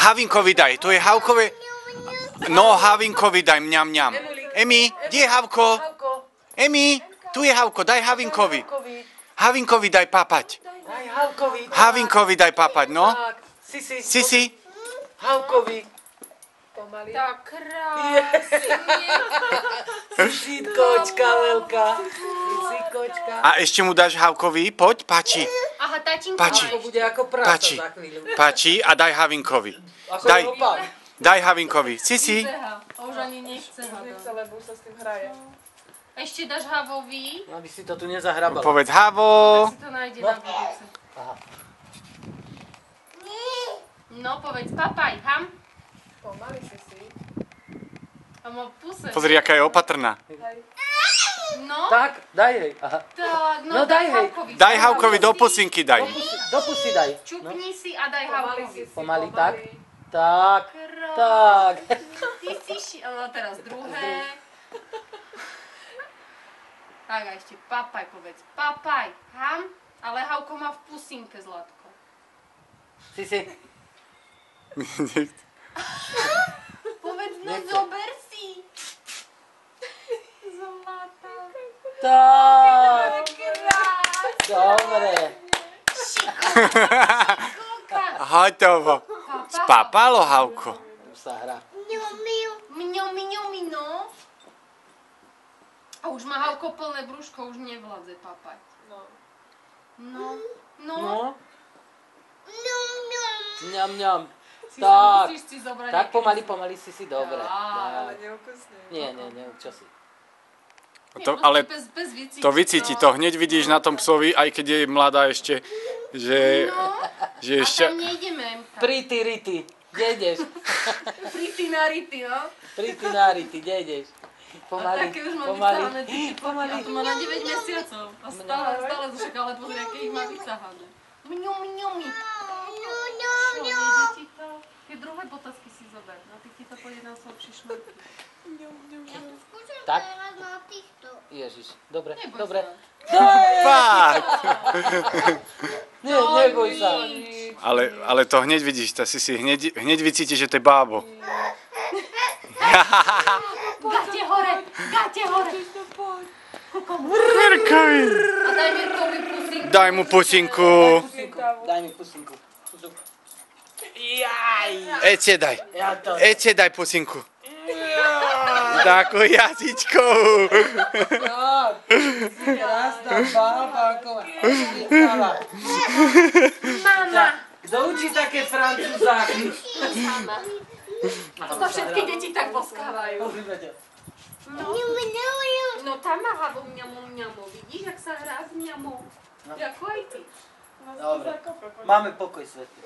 Havinkovi daj, to je Havkové. No, Havinkovi daj, mňam, mňam. Emi, kde je Havko? Emi, tu je Havko, daj Havinkovi. Havinkovi daj papať. Daj Havkovi. Havinkovi daj papať, no. Sisi. Havkovi. Tak krásne. Sisi, kočka veľká. Sisi, kočka. A ešte mu dáš Havkovi, poď, pači. Aha, tačinko. Pači. To bude ako práca Pači. za chvíľu. Pači a daj Havinkovi. Ako Daj. opak. Daj Havinkovi. Sisi. A už ani nechce Nechce, hada. lebo už sa s tým hraje. Ešte dáš Havovi. Aby si to tu nezahrabala. Povedz Havo. Si to nájde na budúce. Aha. No, povedz papaj, ham. Pomaly si. A má puse. Pozri, aká je opatrná. No, Tak, daj jej. Aha. tak, No, no, daj daj hej. Havkovi. Daj Havkovi do pusinky, daj. Do pusy daj. No. Čupni si a daj Pomaly Havkovi. si. Pomaly tak. Tak. Krásne. Tak. Ty si no teraz druhé. Tak a ešte papaj, povedz. Papaj, ham. Ale Havko má v pusinke, Zlatko. Sisi. Povedz, no Nechce. zober si. Zlata. Tak. Krásne. Dobre. Šikovka. Hotovo. Spapalo, Havko. Už sa hrá. Mňo, A už má Havko plné brúško, už nevládze papať. No. No. Ňam, ňam. Si Tak. musíš si zobrať. Tak nejaké- pomaly si. Dobre. Ale Daj. neukusne. Nie, čo si. To, ale bez vycítiť, to vycíti, to hneď vidíš na tom psovi, aj keď je mladá ešte, že, No, že a ešte... tam nejdeme. Prity, rity. Kde ideš? Prity na rity, no. Prity na rity, kde ideš? A Pomaly, také už má pomaly. vycahané ty Pomaly. A to má na 9 mesiacov. A stále zošaká, ale pozri, aké ich má vycahané. Mňu. Čo, nejde ti to? Tie druhé botasky si zober. Na tých ti to pôjde na slabší šmarky. Tak? Ježiš, dobre, Neboj dobre. sa. Fakt. Nie, neboj sa. Ale to hneď vidíš, to si hneď vycíti, že to je bábo. Gate hore. Mirkovi. A daj Mirkovi pusinku. Daj mu pusinku. Daj mi pusinku. Jaj. Ete daj pusinku. Takú jazyčkou. Tak, krásna bába, ako ma. Mama. Kto učí také francúzáky? Mama. To sa všetky deti tak boskávajú. Pozrite. No tam má Havo mňamo. Vidíš, jak sa hrá s mňamou? Ako aj ty. Dobre, máme pokoj svetý.